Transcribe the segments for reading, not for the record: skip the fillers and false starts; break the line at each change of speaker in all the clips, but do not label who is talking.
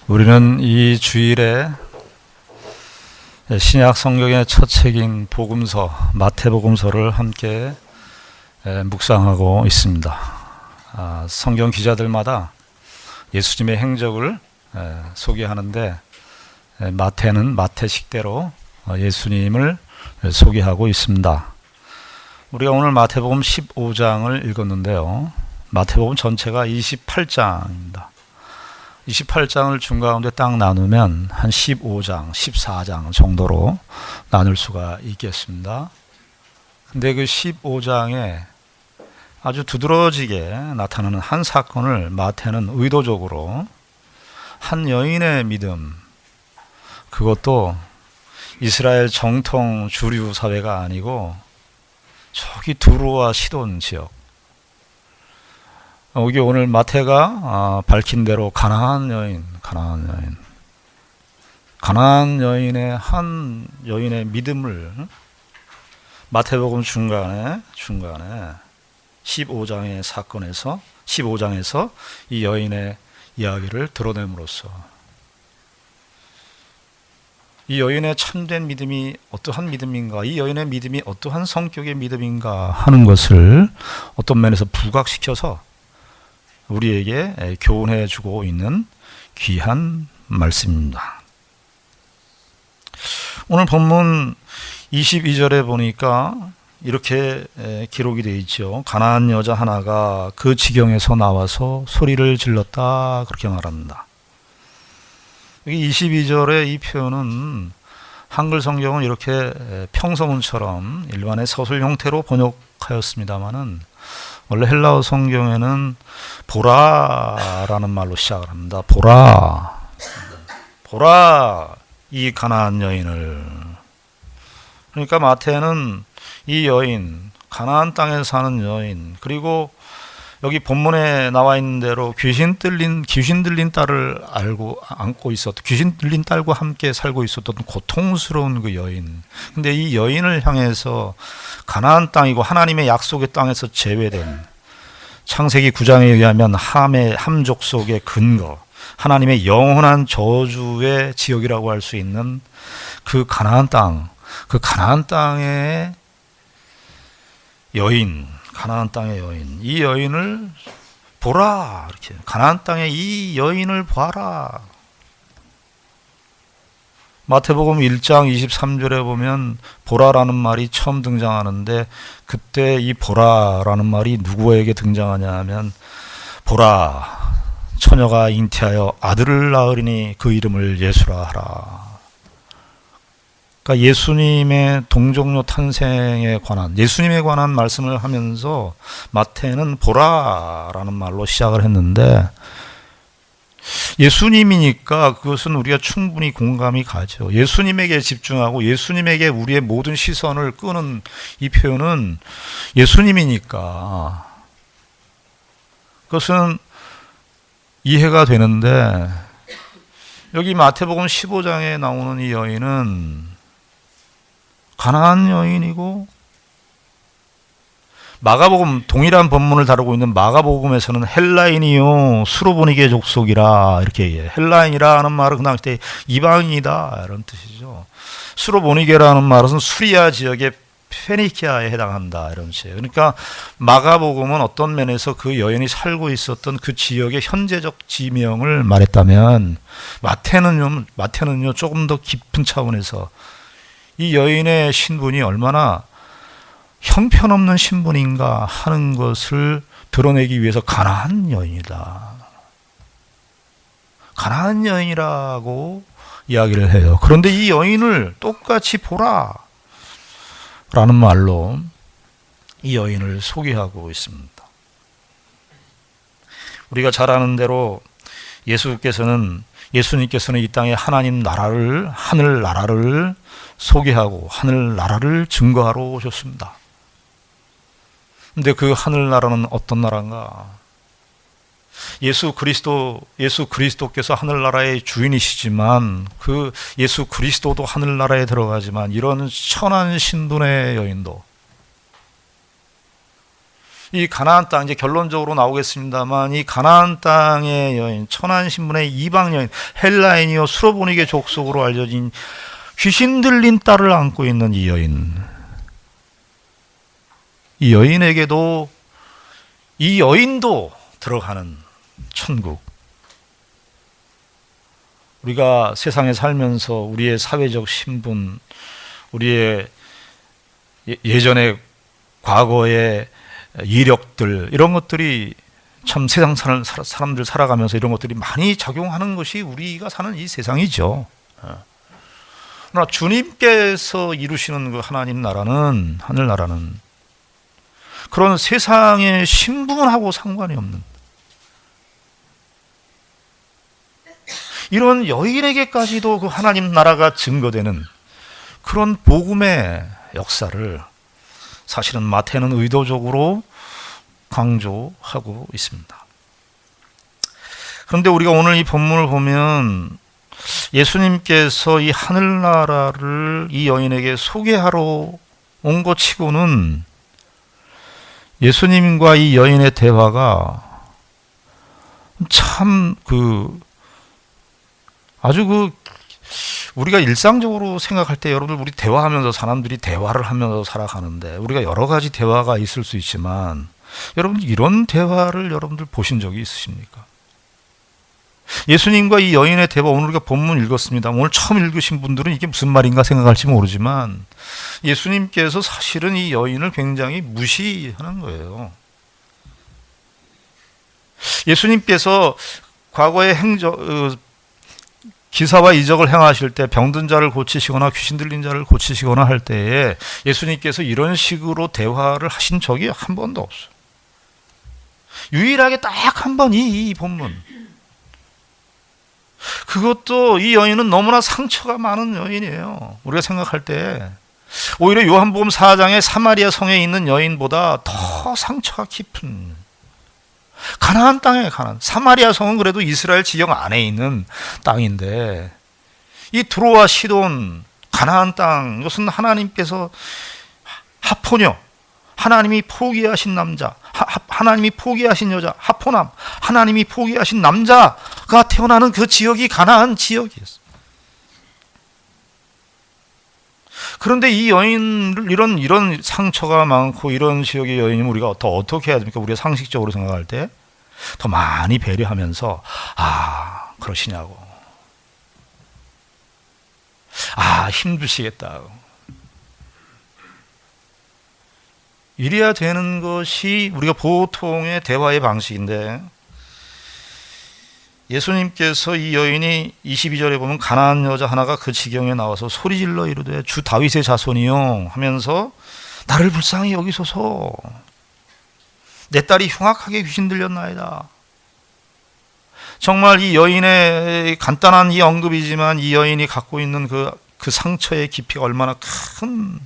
우리는 이 주일에 신약 성경의 첫 책인 복음서, 마태복음서를 함께 묵상하고 있습니다. 성경 기자들마다 예수님의 행적을 소개하는데 마태는 마태식대로 예수님을 소개하고 있습니다. 우리가 오늘 마태복음 15장을 읽었는데요. 마태복음 전체가 28장입니다. 28장을 중가운데 딱 나누면 한 15장, 14장 정도로 나눌 수가 있겠습니다. 근데 그 15장에 아주 두드러지게 나타나는 한 사건을 마태는 의도적으로 한 여인의 믿음, 그것도 이스라엘 정통 주류 사회가 아니고 저기 두로와 시돈 지역, 여기 오늘 마태가 밝힌 대로 가나안 여인의 한 여인의 믿음을 마태복음 중간에 15장의 사건에서 15장에서 이 여인의 이야기를 드러냄으로써 이 여인의 참된 믿음이 어떠한 믿음인가, 이 여인의 믿음이 어떠한 성격의 믿음인가 하는 것을 어떤 면에서 부각시켜서 우리에게 교훈해 주고 있는 귀한 말씀입니다. 오늘 본문 22절에 보니까 이렇게 기록이 되어 있죠. 가나안 여자 하나가 그 지경에서 나와서 소리를 질렀다, 그렇게 말합니다. 여기 22절의 이 표현은 한글 성경은 이렇게 평서문처럼 일반의 서술 형태로 번역하였습니다마는 원래 헬라어 성경에는 보라라는 말로 시작을 합니다. 보라 이 가나안 여인을. 그러니까 마태는 이 여인, 가나안 땅에 사는 여인, 그리고 여기 본문에 나와 있는 대로 귀신 들린 딸을 안고 있었던, 귀신 들린 딸과 함께 살고 있었던 고통스러운 그 여인. 근데 이 여인을 향해서 가나안 땅이고 하나님의 약속의 땅에서 제외된, 창세기 9장에 의하면 함 족속의 근거, 하나님의 영원한 저주의 지역이라고 할 수 있는 그 가나안 땅, 그 가나안 땅의 여인, 가나안 땅의 여인, 이 여인을 보라, 이렇게 가나안 땅의 이 여인을 봐라. 마태복음 1장 23절에 보면 보라라는 말이 처음 등장하는데, 그때 이 보라라는 말이 누구에게 등장하냐 하면, 보라, 처녀가 잉태하여 아들을 낳으리니 그 이름을 예수라 하라. 그러니까 예수님의 동정녀 탄생에 관한, 예수님에 관한 말씀을 하면서 마태는 보라라는 말로 시작을 했는데, 예수님이니까 그것은 우리가 충분히 공감이 가죠. 예수님에게 집중하고 예수님에게 우리의 모든 시선을 끄는 이 표현은 예수님이니까 그것은 이해가 되는데, 여기 마태복음 15장에 나오는 이 여인은 가나안 여인이고, 마가복음, 동일한 본문을 다루고 있는 마가복음에서는 헬라인이요 수로보니게 족속이라 이렇게 얘기해요. 헬라인이라는 말은 그 당시 때 이방인이다 이런 뜻이죠. 수로보니게라는 말은 수리아 지역의 페니키아에 해당한다 이런 뜻이에요. 그러니까 마가복음은 어떤 면에서 그 여인이 살고 있었던 그 지역의 현재적 지명을 말했다면, 마태는요 조금 더 깊은 차원에서 이 여인의 신분이 얼마나 형편없는 신분인가 하는 것을 드러내기 위해서 가나안 여인이다, 가나안 여인이라고 이야기를 해요. 그런데 이 여인을 똑같이 보라 라는 말로 이 여인을 소개하고 있습니다. 우리가 잘 아는 대로 예수님께서는 이 땅에 하나님 나라를, 하늘 나라를 소개하고 하늘 나라를 증거하러 오셨습니다. 근데 그 하늘나라는 어떤 나라인가? 예수 그리스도께서 하늘나라의 주인이시지만 그 예수 그리스도도 하늘나라에 들어가지만 이런 천한 신분의 여인도 이 가나안 땅, 이제 결론적으로 나오겠습니다만, 이 가나안 땅의 여인, 천한 신분의 이방 여인, 헬라인이요 수로보니게 족속으로 알려진 귀신 들린 딸을 안고 있는 이 여인, 이 여인에게도, 이 여인도 들어가는 천국. 우리가 세상에 살면서 우리의 사회적 신분, 우리의 예전의 과거의 이력들, 이런 것들이 참 세상 사람들 살아가면서 이런 것들이 많이 작용하는 것이 우리가 사는 이 세상이죠. 그러나 주님께서 이루시는 그 하나님 나라는, 하늘나라는 그런 세상의 신분하고 상관이 없는 이런 여인에게까지도 그 하나님 나라가 증거되는 그런 복음의 역사를 사실은 마태는 의도적으로 강조하고 있습니다. 그런데 우리가 오늘 이 본문을 보면 예수님께서 이 하늘나라를 이 여인에게 소개하러 온 것 치고는 예수님과 이 여인의 대화가 참 아주 우리가 일상적으로 생각할 때 여러분들 우리 대화하면서 사람들이 대화를 하면서 살아가는데 우리가 여러 가지 대화가 있을 수 있지만 여러분들 이런 대화를 여러분들 보신 적이 있으십니까? 예수님과 이 여인의 대화, 오늘 우리가 본문 읽었습니다. 오늘 처음 읽으신 분들은 이게 무슨 말인가 생각할지 모르지만 예수님께서 사실은 이 여인을 굉장히 무시하는 거예요. 예수님께서 과거의 기사와 이적을 행하실 때 병든 자를 고치시거나 귀신 들린 자를 고치시거나 할 때에 예수님께서 이런 식으로 대화를 하신 적이 한 번도 없어요. 유일하게 딱 한 번 이 본문. 그것도 이 여인은 너무나 상처가 많은 여인이에요. 우리가 생각할 때 오히려 요한복음 4장의 사마리아 성에 있는 여인보다 더 상처가 깊은 가나안 땅에 사마리아 성은 그래도 이스라엘 지역 안에 있는 땅인데 이 드로아 시돈 가나안 땅, 이것은 하나님께서 하포녀, 하나님이 포기하신 남자, 하나님이 포기하신 여자, 하포남, 하나님이 포기하신 남자가 태어나는 그 지역이 가나안 지역이었어요. 그런데 이 여인을 이런 상처가 많고 이런 지역의 여인이면 우리가 더 어떻게 해야 됩니까? 우리가 상식적으로 생각할 때 더 많이 배려하면서 그러시냐고, 힘드시겠다, 이래야 되는 것이 우리가 보통의 대화의 방식인데 예수님께서 이 여인이 22절에 보면 가나안 여자 하나가 그 지경에 나와서 소리질러 이르되 주 다윗의 자손이요 하면서 나를 불쌍히 여기소서, 내 딸이 흉악하게 귀신 들렸나이다. 정말 이 여인의 간단한 이 언급이지만 이 여인이 갖고 있는 그 상처의 깊이가 얼마나 큰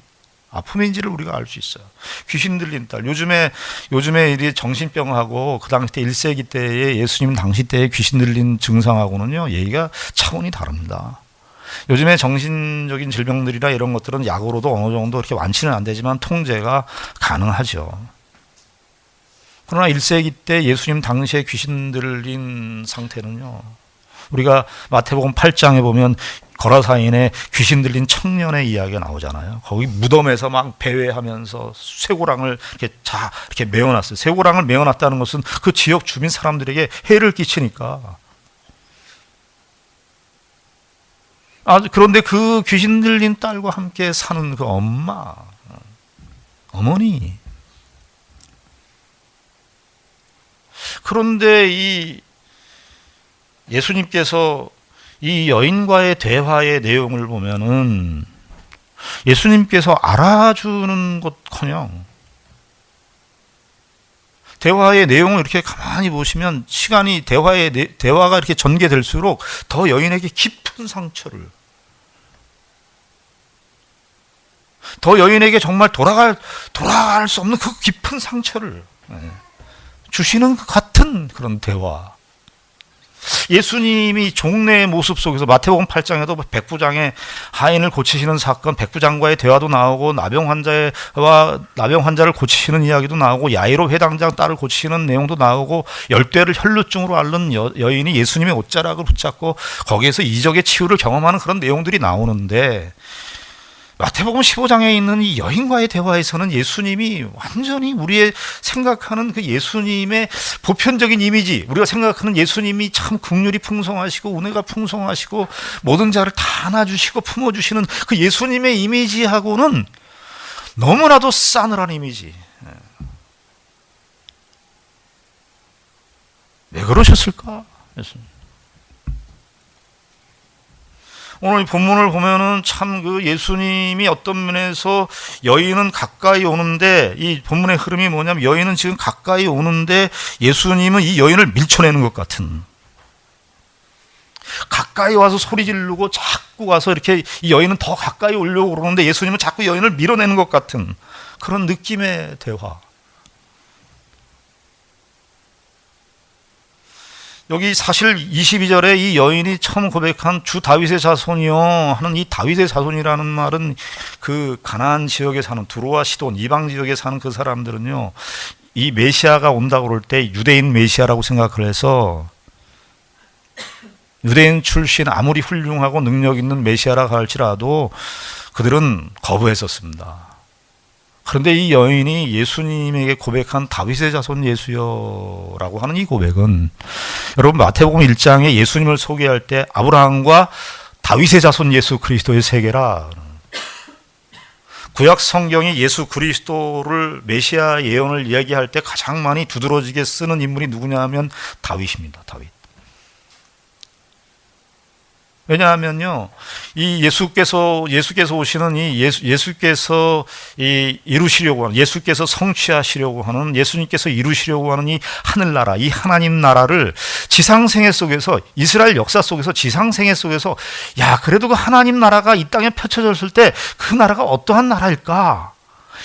아픔인지를 우리가 알 수 있어요. 귀신 들린 딸. 요즘에 이 정신병하고 그 당시 때 1세기 때의 예수님 당시 때의 귀신 들린 증상하고는요 얘기가 차원이 다릅니다. 요즘에 정신적인 질병들이나 이런 것들은 약으로도 어느 정도 이렇게 완치는 안 되지만 통제가 가능하죠. 그러나 1세기 때 예수님 당시에 귀신 들린 상태는요, 우리가 마태복음 8장에 보면 거라사인에 귀신 들린 청년의 이야기가 나오잖아요. 거기 무덤에서 막 배회하면서 쇠고랑을 이렇게 메어놨어요. 쇠고랑을 메어놨다는 것은 그 지역 주민 사람들에게 해를 끼치니까. 그런데 그 귀신 들린 딸과 함께 사는 그 어머니. 그런데 이 예수님께서 이 여인과의 대화의 내용을 보면은 예수님께서 알아주는 것커녕 대화의 내용을 이렇게 가만히 보시면 시간이 대화가 이렇게 전개될수록 더 여인에게 깊은 상처를, 더 여인에게 정말 돌아갈 수 없는 그 깊은 상처를 주시는 것 같은 그런 대화. 예수님이 종래의 모습 속에서 마태복음 8장에도 백부장의 하인을 고치시는 사건, 백부장과의 대화도 나오고 나병 환자를 고치시는 이야기도 나오고 야이로 회당장 딸을 고치시는 내용도 나오고 열대를 혈루증으로 앓는 여인이 예수님의 옷자락을 붙잡고 거기에서 이적의 치유를 경험하는 그런 내용들이 나오는데, 마태복음 15장에 있는 이 여인과의 대화에서는 예수님이 완전히 우리의 생각하는 그 예수님의 보편적인 이미지, 우리가 생각하는 예수님이 참 긍휼이 풍성하시고 은혜가 풍성하시고 모든 자를 다 안아주시고 품어주시는 그 예수님의 이미지하고는 너무나도 싸늘한 이미지. 왜 그러셨을까? 예수님. 오늘 이 본문을 보면은 참 그 예수님이 어떤 면에서 여인은 가까이 오는데, 이 본문의 흐름이 뭐냐면 여인은 지금 가까이 오는데 예수님은 이 여인을 밀쳐내는 것 같은, 가까이 와서 소리 지르고 자꾸 와서 이렇게 이 여인은 더 가까이 오려고 그러는데 예수님은 자꾸 여인을 밀어내는 것 같은 그런 느낌의 대화. 여기 사실 22절에 이 여인이 처음 고백한 주 다윗의 자손이요 하는 이 다윗의 자손이라는 말은 그 가나안 지역에 사는 두로와 시돈 이방 지역에 사는 그 사람들은요, 이 메시아가 온다고 그럴 때 유대인 메시아라고 생각을 해서 유대인 출신 아무리 훌륭하고 능력 있는 메시아라고 할지라도 그들은 거부했었습니다. 그런데 이 여인이 예수님에게 고백한 다윗의 자손 예수여라고 하는 이 고백은, 여러분 마태복음 1장에 예수님을 소개할 때 아브라함과 다윗의 자손 예수 그리스도의 세계라, 구약 성경이 예수 그리스도를 메시아 예언을 이야기할 때 가장 많이 두드러지게 쓰는 인물이 누구냐 하면 다윗입니다. 다윗. 왜냐하면요, 이 예수께서 오시는 이 예수께서 이루시려고 하는, 예수께서 성취하시려고 하는, 예수님께서 이루시려고 하는 이 하늘나라, 이 하나님 나라를 지상생애 속에서, 이스라엘 역사 속에서 지상생애 속에서, 야, 그래도 그 하나님 나라가 이 땅에 펼쳐졌을 때 그 나라가 어떠한 나라일까?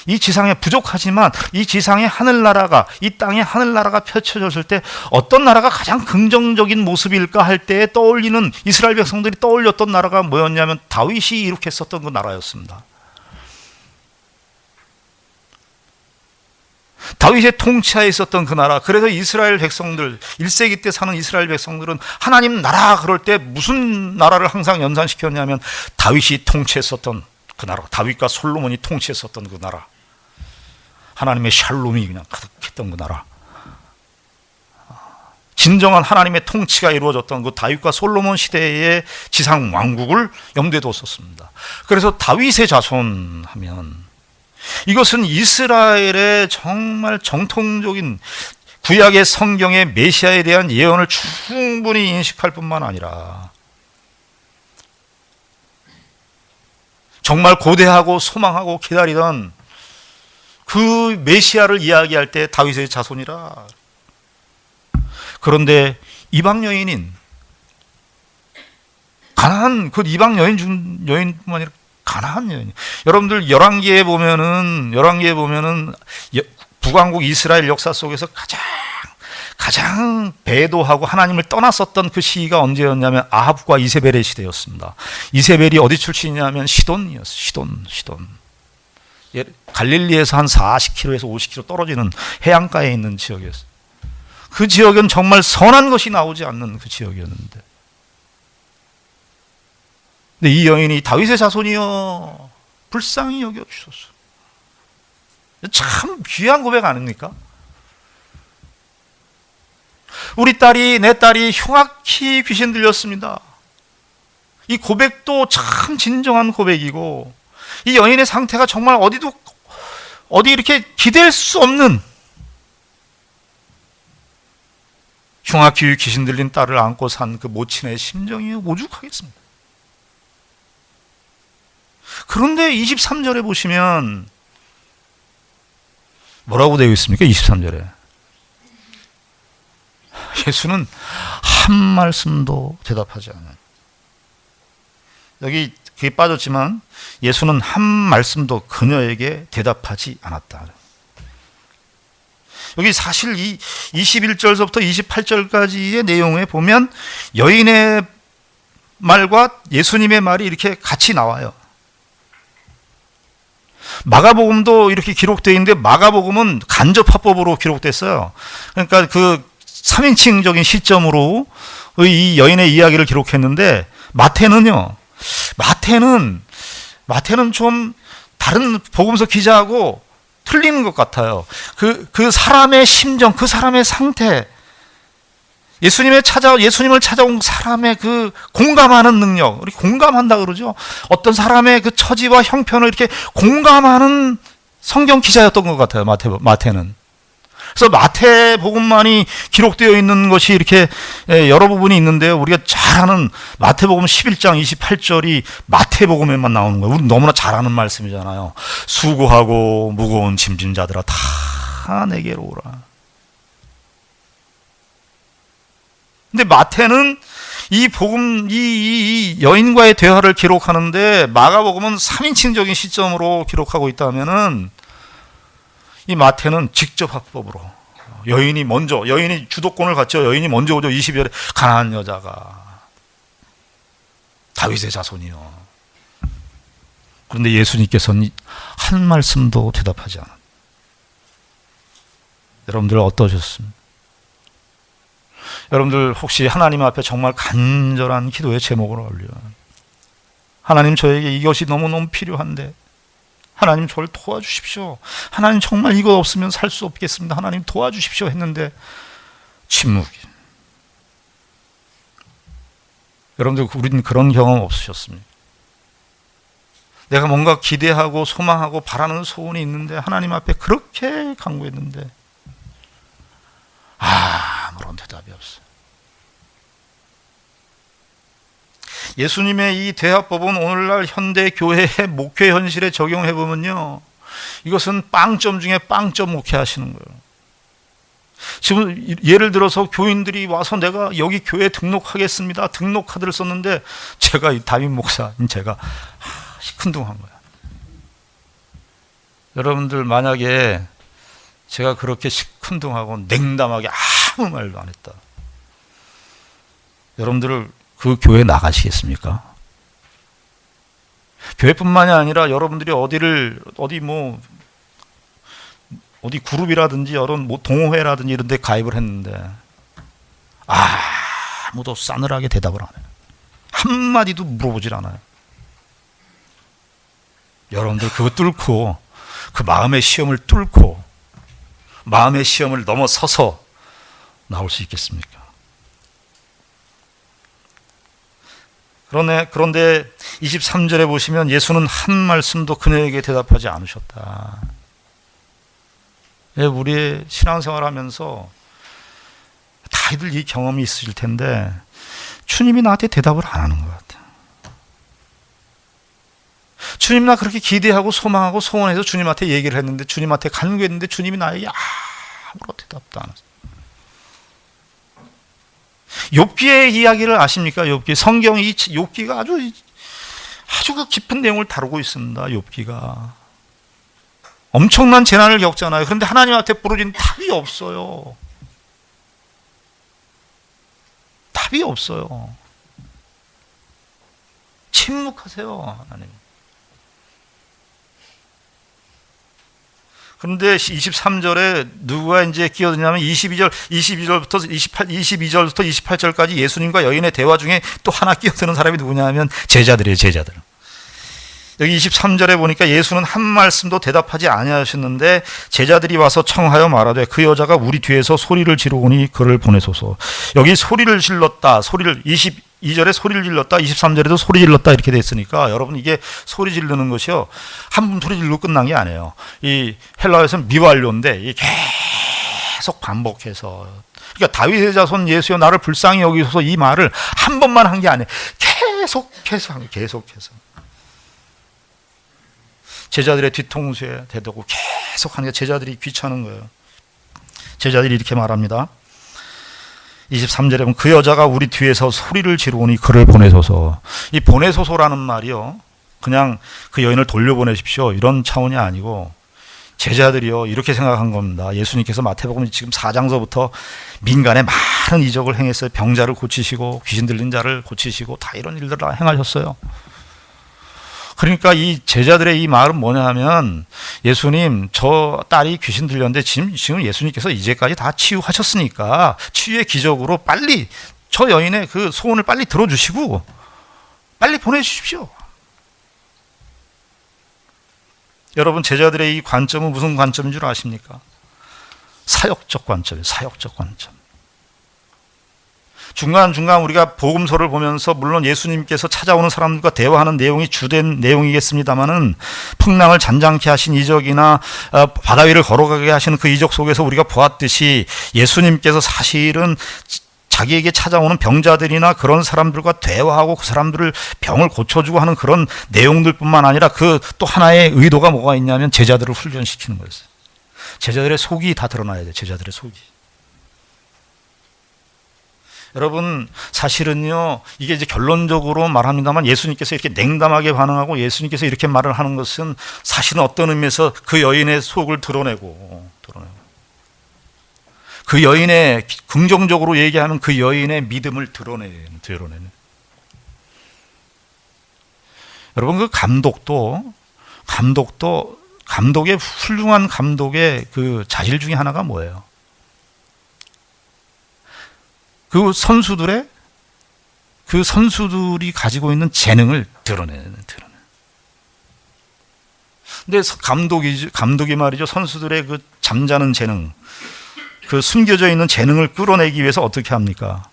이 지상에 부족하지만 이 지상의 하늘나라가, 이 땅의 하늘나라가 펼쳐졌을 때 어떤 나라가 가장 긍정적인 모습일까 할 때에 떠올리는, 이스라엘 백성들이 떠올렸던 나라가 뭐였냐면 다윗이 이룩했었던 그 나라였습니다. 다윗의 통치하에 있었던 그 나라. 그래서 이스라엘 백성들, 1세기 때 사는 이스라엘 백성들은 하나님 나라 그럴 때 무슨 나라를 항상 연상시켰냐면 다윗이 통치했었던 그 나라, 다윗과 솔로몬이 통치했었던 그 나라, 하나님의 샬롬이 그냥 가득했던 그 나라, 진정한 하나님의 통치가 이루어졌던 그 다윗과 솔로몬 시대의 지상 왕국을 염두에 뒀었습니다. 그래서 다윗의 자손 하면 이것은 이스라엘의 정말 정통적인 구약의 성경의 메시아에 대한 예언을 충분히 인식할 뿐만 아니라 정말 고대하고 소망하고 기다리던 그 메시아를 이야기할 때 다윗의 자손이라. 그런데 이방 여인인 가나안, 그 이방 여인뿐만 아니라 가나안 여인. 여러분들 열왕기에 보면은 북왕국 이스라엘 역사 속에서 가장 배도하고 하나님을 떠났었던 그 시기가 언제였냐면 아합과 이세벨의 시대였습니다. 이세벨이 어디 출신이냐면 시돈이었어요. 시돈. 갈릴리에서 한 40km에서 50km 떨어지는 해안가에 있는 지역이었어요. 그 지역은 정말 선한 것이 나오지 않는 그 지역이었는데, 근데 이 여인이 다윗의 자손이여 불쌍히 여겨주소서. 참 귀한 고백 아닙니까? 내 딸이 흉악히 귀신 들렸습니다. 이 고백도 참 진정한 고백이고, 이 여인의 상태가 정말 어디 이렇게 기댈 수 없는, 흉악히 귀신 들린 딸을 안고 산 그 모친의 심정이 오죽하겠습니다. 그런데 23절에 보시면 뭐라고 되어 있습니까? 23절에 예수는 한 말씀도 대답하지 않아요. 여기 그게 빠졌지만 예수는 한 말씀도 그녀에게 대답하지 않았다. 여기 사실 이 21절서부터 28절까지의 내용에 보면 여인의 말과 예수님의 말이 이렇게 같이 나와요. 마가복음도 이렇게 기록되어 있는데 마가복음은 간접화법으로 기록됐어요. 그러니까 그 3인칭적인 시점으로 이 여인의 이야기를 기록했는데 마태는 좀 다른 복음서 기자하고 틀리는 것 같아요. 그 사람의 심정, 그 사람의 상태, 예수님을 찾아온 사람의 그 공감하는 능력, 우리 공감한다 그러죠. 어떤 사람의 그 처지와 형편을 이렇게 공감하는 성경 기자였던 것 같아요. 마태는. 그래서 마태복음만이 기록되어 있는 것이 이렇게 여러 부분이 있는데요. 우리가 잘 아는 마태복음 11장 28절이 마태복음에만 나오는 거예요. 우리 너무나 잘 아는 말씀이잖아요. 수고하고 무거운 짐진 자들아 다 내게로 오라. 근데 마태는 이 여인과의 대화를 기록하는데 마가복음은 3인칭적인 시점으로 기록하고 있다면은 이 마태는 직접 화법으로 여인이 주도권을 갖죠. 여인이 먼저 오죠. 22절에 가난한 여자가 다윗의 자손이요. 그런데 예수님께서는 한 말씀도 대답하지 않았어요. 여러분들 어떠셨습니까? 여러분들 혹시 하나님 앞에 정말 간절한 기도의 제목을 올려요. 하나님, 저에게 이것이 너무너무 필요한데 하나님, 저를 도와주십시오. 하나님, 정말 이거 없으면 살 수 없겠습니다. 하나님, 도와주십시오 했는데 침묵이. 여러분들, 우리는 그런 경험 없으셨습니까? 내가 뭔가 기대하고 소망하고 바라는 소원이 있는데 하나님 앞에 그렇게 간구했는데 아무런 대답이 없어요. 예수님의 이 대화법은 오늘날 현대 교회의 목회 현실에 적용해 보면요, 이것은 빵점 중에 빵점 목회하시는 거예요. 지금 예를 들어서 교인들이 와서 내가 여기 교회 등록하겠습니다. 등록 카드를 썼는데 제가 담임 목사인 제가 시큰둥한 거야. 여러분들, 만약에 제가 그렇게 시큰둥하고 냉담하게 아무 말도 안 했다, 여러분들을 그 교회 나가시겠습니까? 교회뿐만이 아니라 여러분들이 어디 그룹이라든지 동호회라든지 이런 데 가입을 했는데 아무도 싸늘하게 대답을 안 해요. 한마디도 물어보질 않아요. 여러분들 그거 뚫고, 그 마음의 시험을 뚫고 마음의 시험을 넘어서서 나올 수 있겠습니까? 그런데 23절에 보시면 예수는 한 말씀도 그녀에게 대답하지 않으셨다. 우리의 신앙생활 하면서 다들 이 경험이 있으실 텐데 주님이 나한테 대답을 안 하는 것 같아요. 주님, 나 그렇게 기대하고 소망하고 소원해서 주님한테 얘기를 했는데, 주님한테 간구했는데 주님이 나에게 아무런 대답도 안 하세요. 욥기의 이야기를 아십니까? 욥기. 성경이 욥기가 아주 깊은 내용을 다루고 있습니다. 욥기가 엄청난 재난을 겪잖아요. 그런데 하나님한테 부르짖는 답이 없어요. 답이 없어요. 침묵하세요, 하나님. 그런데 23절에 누가 이제 끼어드냐면 22절부터 28절까지 예수님과 여인의 대화 중에 또 하나 끼어드는 사람이 누구냐 하면 제자들이에요, 제자들. 여기 23절에 보니까 예수는 한 말씀도 대답하지 아니하셨는데 제자들이 와서 청하여 말하되 그 여자가 우리 뒤에서 소리를 지르오니 그를 보내소서. 여기 소리를 질렀다, 22절에 소리를 질렀다, 23절에도 소리 질렀다 이렇게 돼 있으니까 여러분, 이게 소리 지르는 것이요, 한 번 소리 지르고 끝난 게 아니에요. 이 헬라어에서는 미완료인데 이게 계속 반복해서, 그러니까 다윗의 자손 예수여 나를 불쌍히 여기소서, 이 말을 한 번만 한 게 아니에요. 계속해서 한 거예요. 계속해서 제자들의 뒤통수에 대고 계속 하는 게, 제자들이 귀찮은 거예요. 제자들이 이렇게 말합니다. 23절에 보면 그 여자가 우리 뒤에서 소리를 지르오니 그를 보내소서. 이 보내소서라는 말이요, 그냥 그 여인을 돌려보내십시오 이런 차원이 아니고 제자들이요 이렇게 생각한 겁니다. 예수님께서 마태복음 지금 4장서부터 민간에 많은 이적을 행했어요. 병자를 고치시고 귀신 들린 자를 고치시고 다 이런 일들을 행하셨어요. 그러니까 이 제자들의 이 말은 뭐냐 하면, 예수님 저 딸이 귀신 들렸는데 지금 예수님께서 이제까지 다 치유하셨으니까 치유의 기적으로 빨리 저 여인의 그 소원을 빨리 들어주시고 빨리 보내주십시오. 여러분, 제자들의 이 관점은 무슨 관점인 줄 아십니까? 사역적 관점이에요. 사역적 관점. 중간중간 우리가 복음서를 보면서 물론 예수님께서 찾아오는 사람들과 대화하는 내용이 주된 내용이겠습니다마는, 풍랑을 잔잔케 하신 이적이나 바다 위를 걸어가게 하시는 그 이적 속에서 우리가 보았듯이, 예수님께서 사실은 자기에게 찾아오는 병자들이나 그런 사람들과 대화하고 그 사람들을 병을 고쳐주고 하는 그런 내용들뿐만 아니라, 그 또 하나의 의도가 뭐가 있냐면 제자들을 훈련시키는 거였어요. 제자들의 속이 다 드러나야 돼요. 제자들의 속이. 여러분, 사실은요, 이게 이제 결론적으로 말합니다만, 예수님께서 이렇게 냉담하게 반응하고 예수님께서 이렇게 말을 하는 것은 사실은 어떤 의미에서 그 여인의 속을 드러내고 그 여인의, 긍정적으로 얘기하는 그 여인의 믿음을 드러내는. 여러분, 그 감독의 훌륭한 감독의 그 자질 중에 하나가 뭐예요? 그 선수들이 가지고 있는 재능을 드러내는. 근데 감독이 말이죠, 선수들의 그 잠자는 재능, 그 숨겨져 있는 재능을 끌어내기 위해서 어떻게 합니까?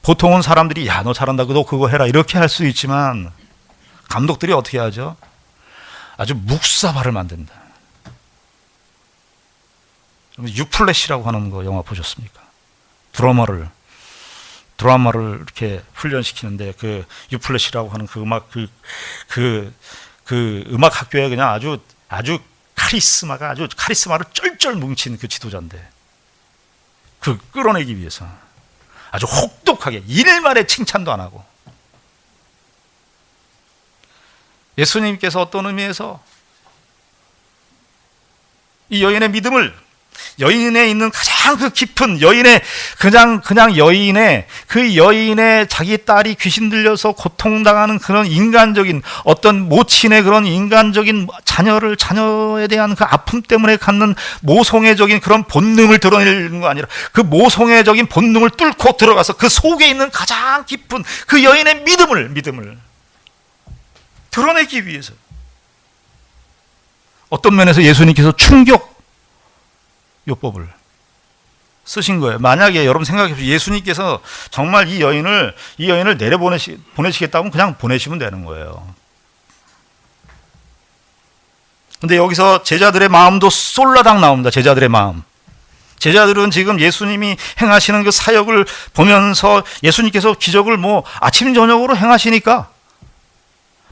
보통은 사람들이 야, 너 잘한다, 너 그거 해라, 이렇게 할 수 있지만, 감독들이 어떻게 하죠? 아주 묵사발을 만든다. 유플래시라고 하는 거 영화 보셨습니까? 드라마를 이렇게 훈련시키는데, 그 유플래시라고 하는 그 음악 학교에 그냥 아주 카리스마를 쩔쩔 뭉친 그 지도자인데, 그 끌어내기 위해서 아주 혹독하게 일말의 칭찬도 안 하고, 예수님께서 어떤 의미에서 이 여인의 믿음을, 여인에 있는 가장 그 깊은 여인의 여인의 자기 딸이 귀신 들려서 고통당하는 그런 인간적인, 어떤 모친의 그런 인간적인 자녀에 대한 그 아픔 때문에 갖는 모성애적인 그런 본능을 드러내는 거 아니라, 그 모성애적인 본능을 뚫고 들어가서 그 속에 있는 가장 깊은 그 여인의 믿음을 드러내기 위해서, 어떤 면에서 예수님께서 요법을 쓰신 거예요. 만약에 여러분 생각해 보세요. 예수님께서 정말 이 여인을 보내시겠다면 그냥 보내시면 되는 거예요. 근데 여기서 제자들의 마음도 쏠라당 나옵니다. 제자들의 마음. 제자들은 지금 예수님이 행하시는 그 사역을 보면서, 예수님께서 기적을 아침 저녁으로 행하시니까,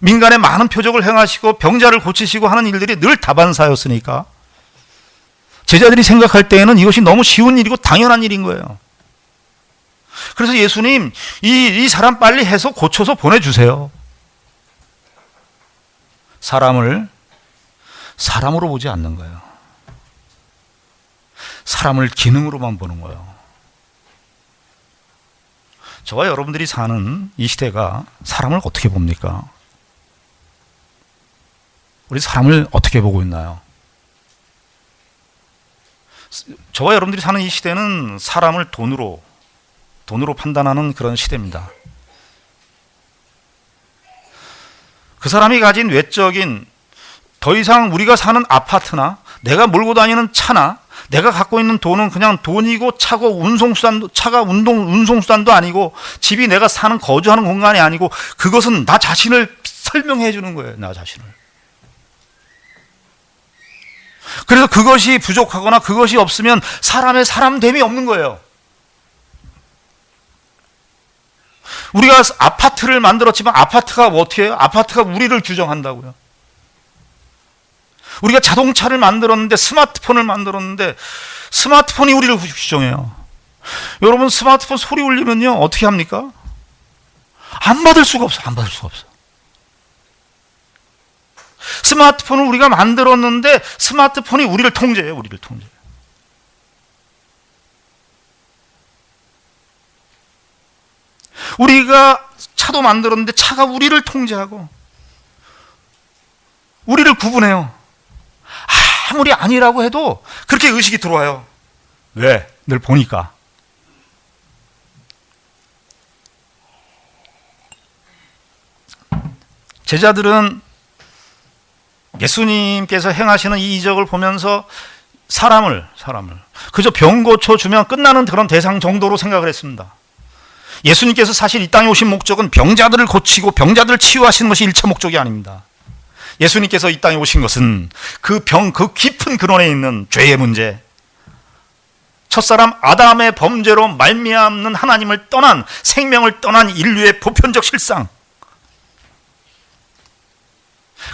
민간에 많은 표적을 행하시고 병자를 고치시고 하는 일들이 늘 다반사였으니까, 제자들이 생각할 때에는 이것이 너무 쉬운 일이고 당연한 일인 거예요. 그래서 예수님, 이 사람 빨리 해서 고쳐서 보내주세요. 사람으로 보지 않는 거예요. 사람을 기능으로만 보는 거예요. 저와 여러분들이 사는 이 시대가 사람을 어떻게 봅니까? 우리 사람을 어떻게 보고 있나요? 저와 여러분들이 사는 이 시대는 사람을 돈으로 판단하는 그런 시대입니다. 그 사람이 가진 외적인, 더 이상 우리가 사는 아파트나 내가 몰고 다니는 차나 내가 갖고 있는 돈은 그냥 돈이고 차고 운송수단도 아니고, 집이 내가 사는 거주하는 공간이 아니고, 그것은 나 자신을 설명해 주는 거예요. 나 자신을. 그래서 그것이 부족하거나 그것이 없으면 사람의 사람됨이 없는 거예요. 우리가 아파트를 만들었지만 아파트가 어떻게 해요? 아파트가 우리를 규정한다고요. 우리가 자동차를 만들었는데, 스마트폰을 만들었는데 스마트폰이 우리를 규정해요. 여러분, 스마트폰 소리 울리면요 어떻게 합니까? 안 받을 수가 없어. 스마트폰을 우리가 만들었는데 스마트폰이 우리를 통제해요. 우리를 통제. 우리가 차도 만들었는데 차가 우리를 통제하고 우리를 구분해요. 아무리 아니라고 해도 그렇게 의식이 들어와요. 왜? 늘 보니까. 제자들은 예수님께서 행하시는 이 이적을 보면서 사람을 그저 병 고쳐주면 끝나는 그런 대상 정도로 생각을 했습니다. 예수님께서 사실 이 땅에 오신 목적은 병자들을 고치고 병자들을 치유하시는 것이 1차 목적이 아닙니다. 예수님께서 이 땅에 오신 것은 그 깊은 근원에 있는 죄의 문제, 첫사람 아담의 범죄로 말미암는 하나님을 떠난, 생명을 떠난 인류의 보편적 실상.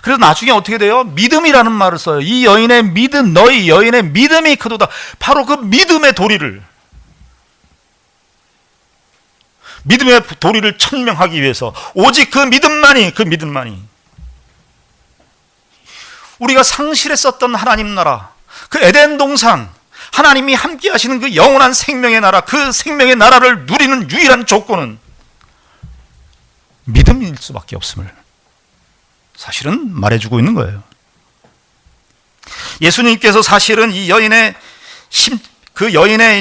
그래서 나중에 어떻게 돼요? 믿음이라는 말을 써요. 이 여인의 믿음, 너희 여인의 믿음이 크도다. 바로 그 믿음의 도리를 천명하기 위해서 오직 그 믿음만이 우리가 상실했었던 하나님 나라, 그 에덴 동산, 하나님이 함께 하시는 그 영원한 생명의 나라, 그 생명의 나라를 누리는 유일한 조건은 믿음일 수밖에 없음을 사실은 말해주고 있는 거예요. 예수님께서 사실은 이 여인의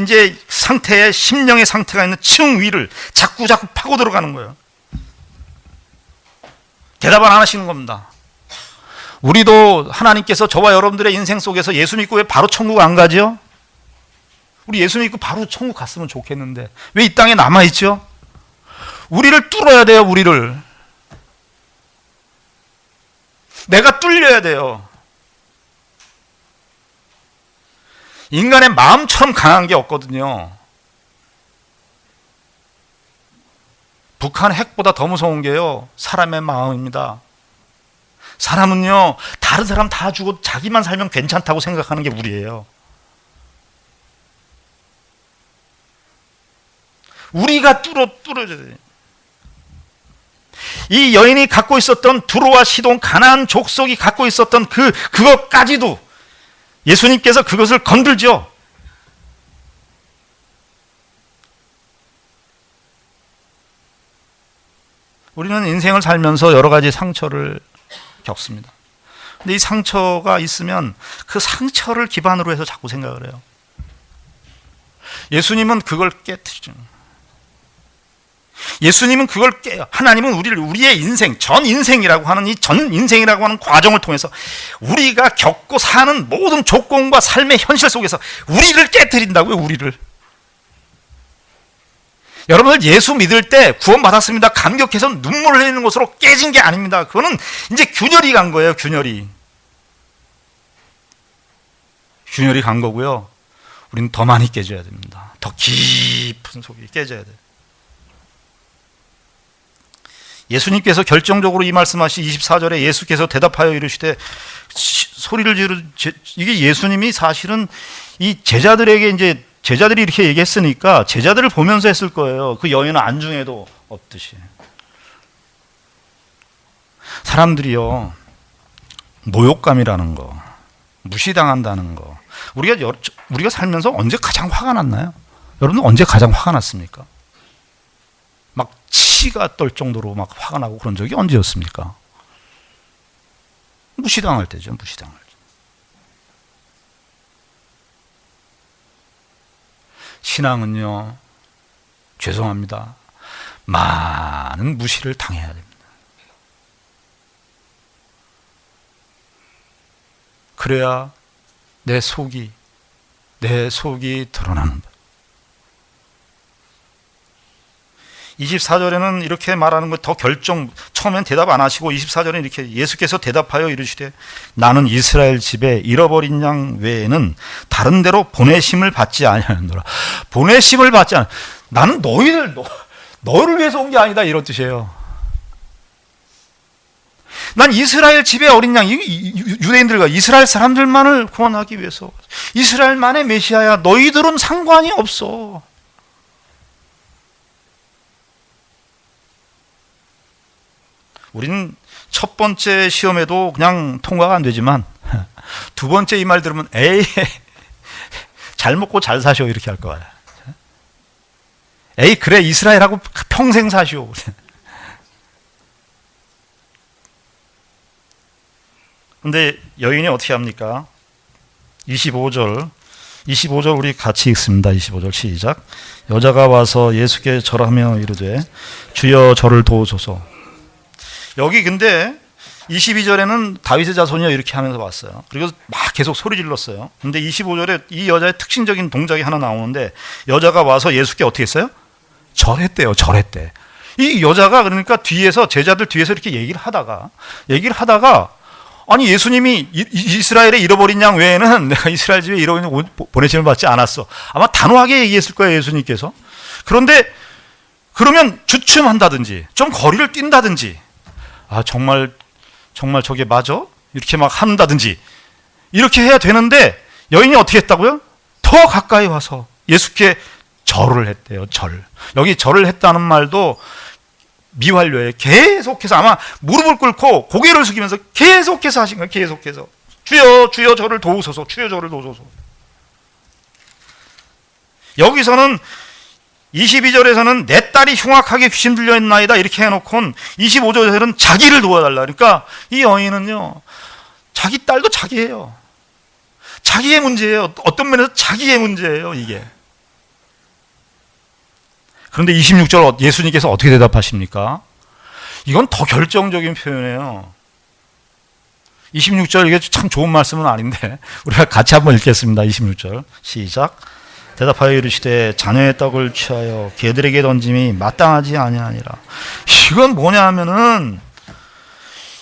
이제 상태에, 심령의 상태가 있는 층 위를 자꾸 파고 들어가는 거예요. 대답을 안 하시는 겁니다. 우리도 하나님께서 저와 여러분들의 인생 속에서 예수 믿고 왜 바로 천국 안 가죠? 우리 예수 믿고 바로 천국 갔으면 좋겠는데 왜 이 땅에 남아있죠? 우리를 뚫어야 돼요. 우리를. 내가 뚫려야 돼요. 인간의 마음처럼 강한 게 없거든요. 북한 핵보다 더 무서운 게요, 사람의 마음입니다. 사람은요, 다른 사람 다 죽어도 자기만 살면 괜찮다고 생각하는 게 우리예요. 우리가 뚫어줘야 돼요. 이 여인이 갖고 있었던 두로와 시돈, 가나안 족속이 갖고 있었던 그것까지도 예수님께서 그것을 건들죠. 우리는 인생을 살면서 여러 가지 상처를 겪습니다. 근데 이 상처가 있으면 그 상처를 기반으로 해서 자꾸 생각을 해요. 예수님은 그걸 깨트리죠. 예수님은 그걸 깨요. 하나님은 우리의 인생, 전 인생이라고 하는 이 전 인생이라고 하는 과정을 통해서 우리가 겪고 사는 모든 조건과 삶의 현실 속에서 우리를 깨트린다고요, 우리를. 여러분들 예수 믿을 때 구원받았습니다, 감격해서 눈물을 흘리는 것으로 깨진 게 아닙니다. 그거는 이제 균열이 간 거예요, 균열이 간 거고요. 우리는 더 많이 깨져야 됩니다. 더 깊은 속이 깨져야 돼요. 예수님께서 결정적으로 이 말씀하시 24절에 예수께서 대답하여 이르시되 소리를 이게 예수님이 사실은 이 제자들에게 이제 제자들이 이렇게 얘기했으니까 제자들을 보면서 했을 거예요. 그 여인은 안중에도 없듯이. 사람들이요, 모욕감이라는 거, 무시당한다는 거, 우리가 살면서 언제 가장 화가 났나요? 여러분 언제 가장 화가 났습니까? 막 치가 떨 정도로 막 화가 나고 그런 적이 언제였습니까? 무시당할 때죠, 무시당할 때. 신앙은요, 죄송합니다, 많은 무시를 당해야 됩니다. 그래야 내 속이 드러나는 거예요. 24절에는 이렇게 말하는 거 더 처음엔 대답 안 하시고 24절에 이렇게 예수께서 대답하여 이르시되 나는 이스라엘 집에 잃어버린 양 외에는 다른 데로 보내심을 받지 아니하노라. 보내심을 받지 않아. 나는 너를 위해서 온 게 아니다, 이런 뜻이에요. 난 이스라엘 집의 어린 양, 유대인들과 이스라엘 사람들만을 구원하기 위해서, 이스라엘만의 메시아야. 너희들은 상관이 없어. 우리는 첫 번째 시험에도 그냥 통과가 안 되지만 두 번째 이 말 들으면 에이 잘 먹고 잘 사시오 이렇게 할 거야. 에이 그래 이스라엘하고 평생 사시오. 근데 여인이 어떻게 합니까? 25절 우리 같이 읽습니다. 25절 시작. 여자가 와서 예수께 절하며 이르되 주여 저를 도우소서. 여기 근데 22절에는 다윗의 자손이여 이렇게 하면서 왔어요. 그리고 막 계속 소리 질렀어요. 근데 25절에 이 여자의 특징적인 동작이 하나 나오는데 여자가 와서 예수께 어떻게 했어요? 절했대요. 절했대. 이 여자가 그러니까 뒤에서 제자들 뒤에서 이렇게 얘기를 하다가 아니 예수님이 이스라엘에 잃어버린 양 외에는 내가 이스라엘 집에 잃어버린 보내심을 받지 않았어. 아마 단호하게 얘기했을 거예요 예수님께서. 그런데 그러면 주춤한다든지 좀 거리를 뛴다든지 아 정말 저게 맞아? 이렇게 막 한다든지 이렇게 해야 되는데 여인이 어떻게 했다고요? 더 가까이 와서 예수께 절을 했대요. 절. 여기 절을 했다는 말도 미완료에 계속해서 아마 무릎을 꿇고 고개를 숙이면서 계속해서 하신 거예요. 계속해서 주여 저를 도우소서. 주여 저를 도우소서. 여기서는 22절에서는 내 딸이 흉악하게 귀신 들려 있나이다 이렇게 해놓고는 25절에서는 자기를 도와달라. 그러니까 이 여인은요 자기 딸도 자기예요. 자기의 문제예요. 어떤 면에서 자기의 문제예요 이게. 그런데 26절 예수님께서 어떻게 대답하십니까? 이건 더 결정적인 표현이에요. 26절 이게 참 좋은 말씀은 아닌데 우리가 같이 한번 읽겠습니다. 26절 시작. 대답하여 이르시되 자녀의 떡을 취하여 개들에게 던짐이 마땅하지 아니하니라. 이건 뭐냐 하면은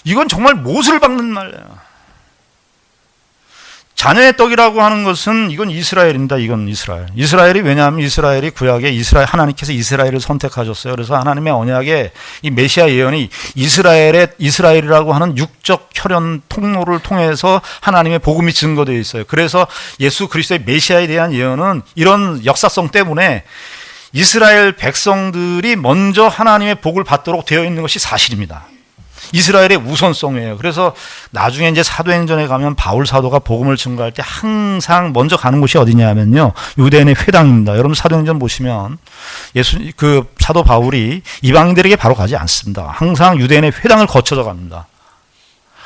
이건 정말 못을 박는 말이에요. 자녀의 떡이라고 하는 것은 이건 이스라엘입니다. 이건 이스라엘이 왜냐하면 이스라엘이 구약에 하나님께서 이스라엘을 선택하셨어요. 그래서 하나님의 언약에 이 메시아 예언이 이스라엘이라고 하는 육적 혈연 통로를 통해서 하나님의 복음이 증거되어 있어요. 그래서 예수 그리스도의 메시아에 대한 예언은 이런 역사성 때문에 이스라엘 백성들이 먼저 하나님의 복을 받도록 되어 있는 것이 사실입니다. 이스라엘의 우선성이에요. 그래서 나중에 이제 사도행전에 가면 바울 사도가 복음을 증거할 때 항상 먼저 가는 곳이 어디냐면요, 유대인의 회당입니다. 여러분 사도행전 보시면 그 사도 바울이 이방인들에게 바로 가지 않습니다. 항상 유대인의 회당을 거쳐서 갑니다.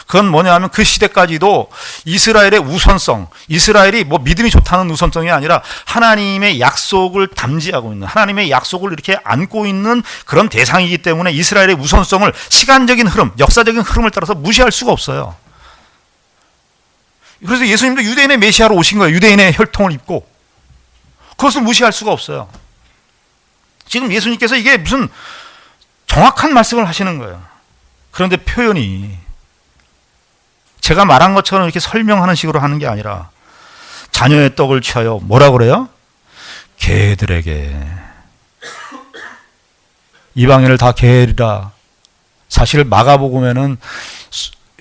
그건 뭐냐면 그 시대까지도 이스라엘의 우선성, 이스라엘이 뭐 믿음이 좋다는 우선성이 아니라 하나님의 약속을 담지하고 있는, 하나님의 약속을 이렇게 안고 있는 그런 대상이기 때문에 이스라엘의 우선성을 시간적인 흐름, 역사적인 흐름을 따라서 무시할 수가 없어요. 그래서 예수님도 유대인의 메시아로 오신 거예요. 유대인의 혈통을 입고. 그것을 무시할 수가 없어요. 지금 예수님께서 이게 무슨 정확한 말씀을 하시는 거예요. 그런데 표현이 제가 말한 것처럼 이렇게 설명하는 식으로 하는 게 아니라 자녀의 떡을 취하여 뭐라 그래요? 개들에게. 이방인을 다 개리라. 사실 마가복음에는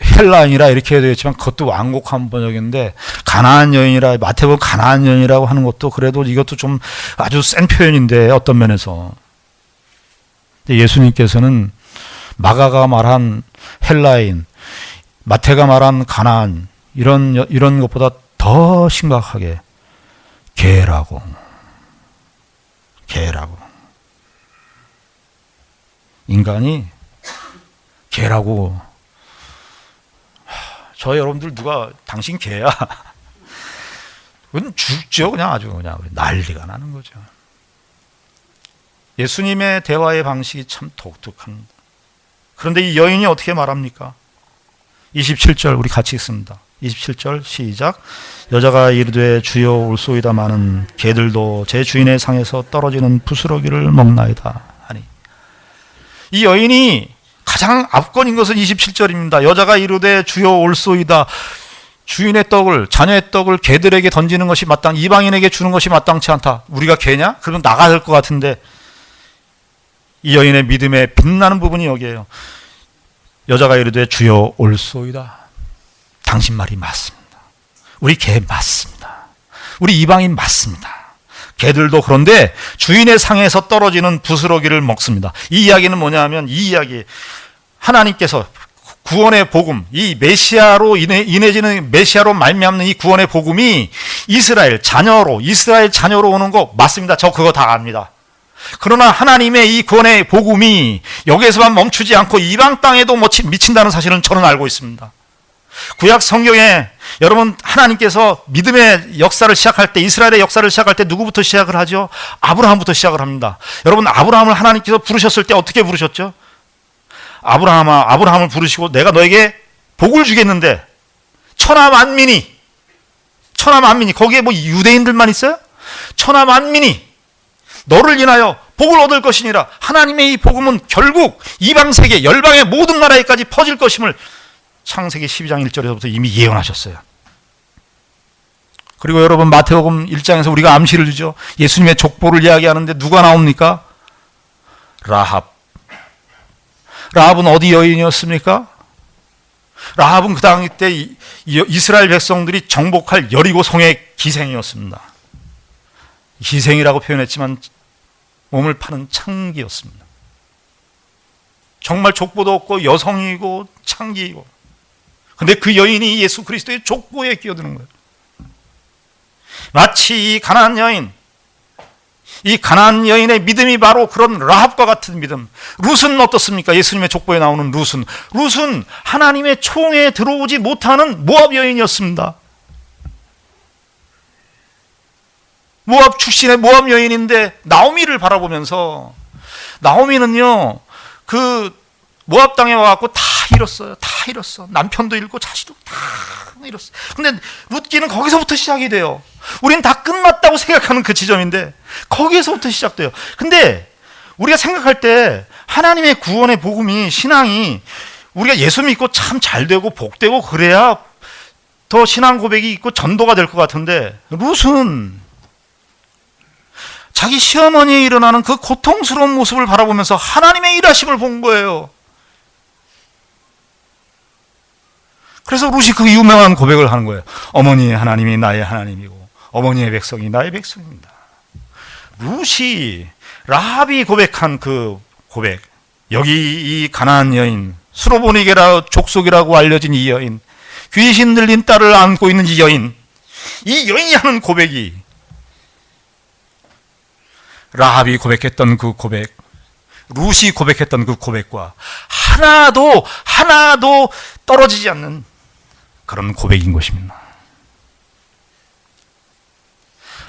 헬라인이라 이렇게 되어 있지만 그것도 완곡한 번역인데 가나안 여인이라, 마태복음 가나안 여인이라고 하는 것도 그래도 이것도 좀 아주 센 표현인데 어떤 면에서. 예수님께서는 마가가 말한 헬라인, 마태가 말한 가나안 이런 것보다 더 심각하게 개라고. 인간이 개라고. 저 여러분들 누가 당신 개야? 그건 죽죠. 그냥 아주 그냥 난리가 나는 거죠. 예수님의 대화의 방식이 참 독특합니다. 그런데 이 여인이 어떻게 말합니까? 27절 우리 같이 읽습니다. 27절 시작. 여자가 이르되 주여 올소이다 마는 개들도 제 주인의 상에서 떨어지는 부스러기를 먹나이다 하니. 이 여인이 가장 압권인 것은 27절입니다. 여자가 이르되 주여 올소이다. 주인의 떡을, 자녀의 떡을 개들에게 던지는 것이 이방인에게 주는 것이 마땅치 않다. 우리가 개냐? 그러면 나가야 될 것 같은데. 이 여인의 믿음에 빛나는 부분이 여기에요. 여자가 이르되 주여 올소이다. 당신 말이 맞습니다. 우리 개 맞습니다. 우리 이방인 맞습니다. 개들도 그런데 주인의 상에서 떨어지는 부스러기를 먹습니다. 이 이야기는 뭐냐 하면 이 이야기, 하나님께서 구원의 복음, 이 메시아로 인해지는 메시아로 말미암는 이 구원의 복음이 이스라엘 자녀로 오는 거 맞습니다. 저 그거 다 압니다. 그러나 하나님의 이 구원의 복음이 여기에서만 멈추지 않고 이방 땅에도 미친다는 사실은 저는 알고 있습니다. 구약 성경에 여러분 하나님께서 믿음의 역사를 시작할 때, 이스라엘의 역사를 시작할 때 누구부터 시작을 하죠? 아브라함부터 시작을 합니다. 여러분 아브라함을 하나님께서 부르셨을 때 어떻게 부르셨죠? 아브라함을 부르시고 내가 너에게 복을 주겠는데 천하 만민이 거기에 뭐 유대인들만 있어요? 천하 만민이 너를 인하여 복을 얻을 것이니라. 하나님의 이 복음은 결국 이방 세계 열방의 모든 나라에까지 퍼질 것임을 창세기 12장 1절에서부터 이미 예언하셨어요. 그리고 여러분 마태복음 1장에서 우리가 암시를 주죠. 예수님의 족보를 이야기하는데 누가 나옵니까? 라합은 어디 여인이었습니까? 라합은 그 당시 때 이스라엘 백성들이 정복할 여리고 성의 기생이었습니다. 기생이라고 표현했지만 몸을 파는 창기였습니다. 정말 족보도 없고 여성이고 창기이고, 근데 그 여인이 예수 그리스도의 족보에 끼어드는 거예요. 마치 이 가나안 여인의 믿음이 바로 그런 라합과 같은 믿음. 룻은 어떻습니까? 예수님의 족보에 나오는 룻은 하나님의 총에 들어오지 못하는 모압 여인이었습니다. 모압 출신의 모압 여인인데 나오미를 바라보면서, 나오미는요 그 모압 땅에 와갖고 다 잃었어. 남편도 잃고 자식도 다 잃었어. 근데 룻기는 거기서부터 시작이 돼요. 우린 다 끝났다고 생각하는 그 지점인데 거기에서부터 시작돼요. 근데 우리가 생각할 때 하나님의 구원의 복음이, 신앙이 우리가 예수 믿고 참 잘되고 복되고 그래야 더 신앙 고백이 있고 전도가 될 것 같은데, 룻은 자기 시어머니에 일어나는 그 고통스러운 모습을 바라보면서 하나님의 일하심을 본 거예요. 그래서 룻이 그 유명한 고백을 하는 거예요. 어머니 하나님이 나의 하나님이고 어머니의 백성이 나의 백성입니다. 룻이 라합이 고백한 그 고백, 여기 이 가나안 여인, 수로보니게라 족속이라고 알려진 이 여인, 귀신 들린 딸을 안고 있는 이 여인이 하는 고백이, 라합이 고백했던 그 고백, 룻이 고백했던 그 고백과 하나도 떨어지지 않는 그런 고백인 것입니다.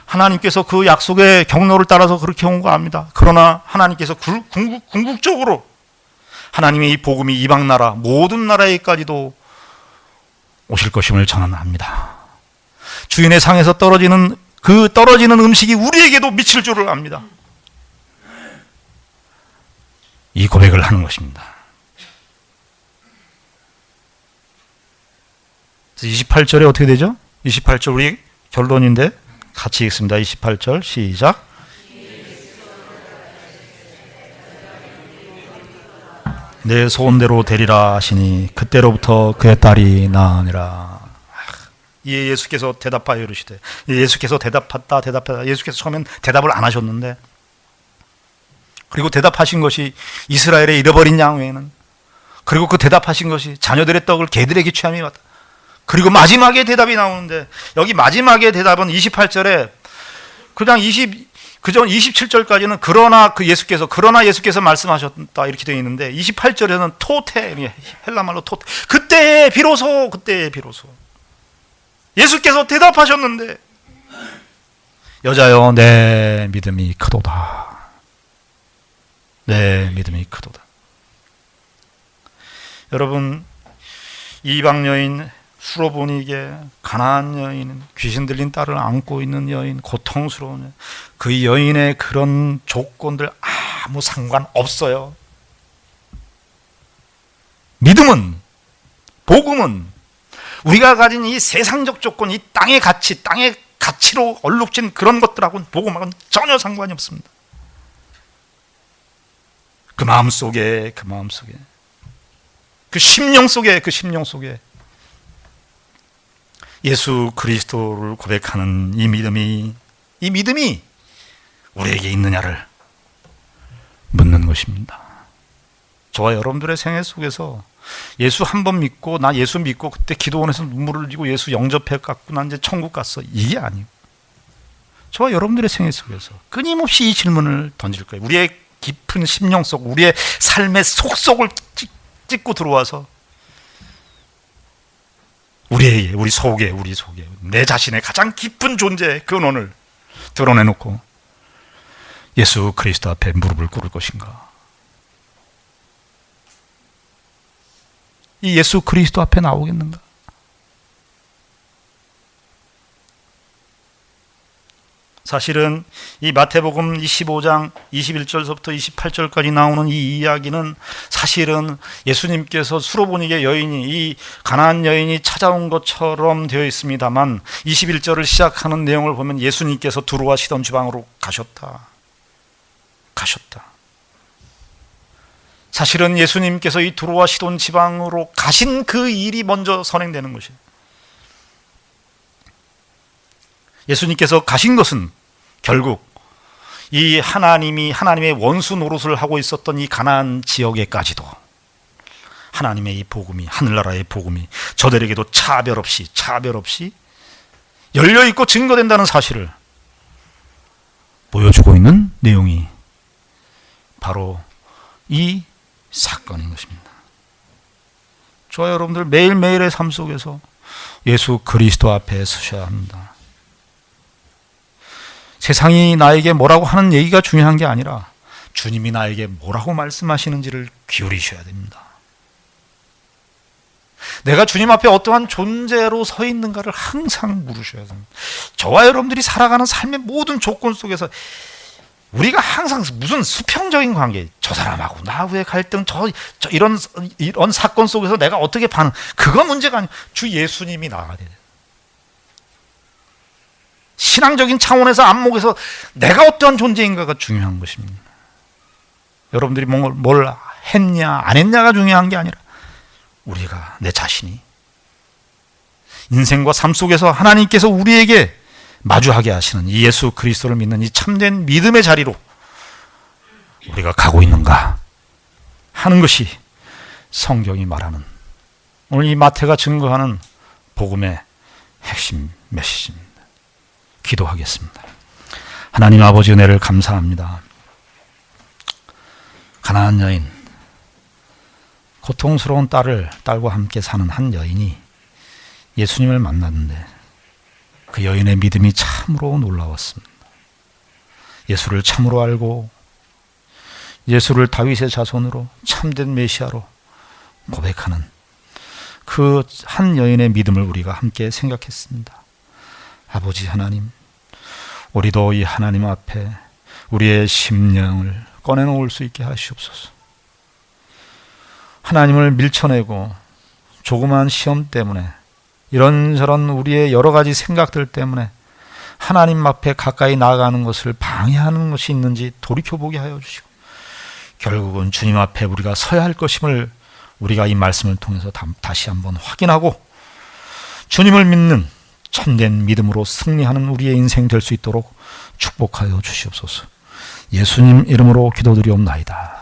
하나님께서 그 약속의 경로를 따라서 그렇게 온 거 압니다. 그러나 하나님께서 궁극적으로 하나님의 이 복음이 이방 나라 모든 나라에까지도 오실 것임을 저는 압니다. 주인의 상에서 떨어지는 음식이 우리에게도 미칠 줄을 압니다. 이 고백을 하는 것입니다. 28절에 어떻게 되죠? 28절 우리 결론인데 같이 읽습니다. 28절 시작. 내 소원대로 되리라 하시니 그때로부터 그의 딸이 나으니라. 이에 예수께서 대답하여 이르시되, 예수께서 대답하다. 예수께서 처음엔 대답을 안 하셨는데, 그리고 대답하신 것이 이스라엘의 잃어버린 양 외에는, 그리고 그 대답하신 것이 자녀들의 떡을 개들에게 취함이 맞다. 그리고 마지막에 대답이 나오는데, 여기 마지막에 대답은 28절에 그냥 27절까지는 그러나 예수께서 말씀하셨다 이렇게 되어 있는데, 28절에는 토테, 헬라말로 토테, 그때에 비로소 예수께서 대답하셨는데, 여자여 내 믿음이 크도다. 내 믿음이 크도다. 여러분, 이방 여인 수로보니게, 가나안 여인, 귀신 들린 딸을 안고 있는 여인, 고통스러운 여인, 그 여인의 그런 조건들 아무 상관없어요. 믿음은, 복음은 우리가 가진 이 세상적 조건, 이 땅의 가치로 얼룩진 그런 것들하고는, 복음하고는 전혀 상관이 없습니다. 그 마음 속에, 그 심령 속에 예수 그리스도를 고백하는 이 믿음이 우리에게 있느냐를 묻는 것입니다. 저와 여러분들의 생애 속에서 예수 한 번 믿고 나 예수 믿고 그때 기도원에서 눈물을 흘리고 예수 영접해 갖고 난 이제 천국 갔어, 이게 아니에요. 저와 여러분들의 생애 속에서 끊임없이 이 질문을 던질 거예요. 우리의 깊은 심령 속, 우리의 삶의 속속을 찍고 들어와서 우리 속에 내 자신의 가장 깊은 존재의 근원을 드러내놓고 예수 그리스도 앞에 무릎을 꿇을 것인가? 이 예수 그리스도 앞에 나오겠는가? 사실은 이 마태복음 25장 21절서부터 28절까지 나오는 이 이야기는 사실은 예수님께서 수로보니게 여인이, 이 가나안 여인이 찾아온 것처럼 되어 있습니다만 21절을 시작하는 내용을 보면 예수님께서 두로와 시돈 지방으로 가셨다. 사실은 예수님께서 이 두로와 시돈 지방으로 가신 그 일이 먼저 선행되는 것이에요. 예수님께서 가신 것은 결국 이 하나님의 원수 노릇을 하고 있었던 이 가나안 지역에까지도 하나님의 이 복음이, 하늘나라의 복음이 저들에게도 차별 없이 열려있고 증거된다는 사실을 보여주고 있는 내용이 바로 이 사건인 것입니다. 저와 여러분들 매일매일의 삶 속에서 예수 그리스도 앞에 서셔야 합니다. 세상이 나에게 뭐라고 하는 얘기가 중요한 게 아니라 주님이 나에게 뭐라고 말씀하시는지를 기울이셔야 됩니다. 내가 주님 앞에 어떠한 존재로 서 있는가를 항상 물으셔야 됩니다. 저와 여러분들이 살아가는 삶의 모든 조건 속에서 우리가 항상 무슨 수평적인 관계, 저 사람하고 나하고의 갈등, 이런 사건 속에서 내가 어떻게 그거 문제가 아니고 주 예수님이 나아야 돼요. 신앙적인 차원에서 안목에서 내가 어떠한 존재인가가 중요한 것입니다. 여러분들이 뭘 했냐 안 했냐가 중요한 게 아니라 우리가, 내 자신이 인생과 삶 속에서 하나님께서 우리에게 마주하게 하시는 이 예수 그리스도를 믿는 이 참된 믿음의 자리로 우리가 가고 있는가 하는 것이 성경이 말하는, 오늘 이 마태가 증거하는 복음의 핵심 메시지입니다. 기도하겠습니다. 하나님 아버지, 은혜를 감사합니다. 가나안 여인, 고통스러운 딸과 함께 사는 한 여인이 예수님을 만났는데 그 여인의 믿음이 참으로 놀라웠습니다. 예수를 참으로 알고 예수를 다윗의 자손으로 참된 메시아로 고백하는 그 한 여인의 믿음을 우리가 함께 생각했습니다. 아버지 하나님, 우리도 이 하나님 앞에 우리의 심령을 꺼내놓을 수 있게 하시옵소서. 하나님을 밀쳐내고 조그만 시험 때문에, 이런저런 우리의 여러 가지 생각들 때문에 하나님 앞에 가까이 나아가는 것을 방해하는 것이 있는지 돌이켜보게 하여 주시고, 결국은 주님 앞에 우리가 서야 할 것임을 우리가 이 말씀을 통해서 다시 한번 확인하고 주님을 믿는 참된 믿음으로 승리하는 우리의 인생 될 수 있도록 축복하여 주시옵소서. 예수님 이름으로 기도드리옵나이다.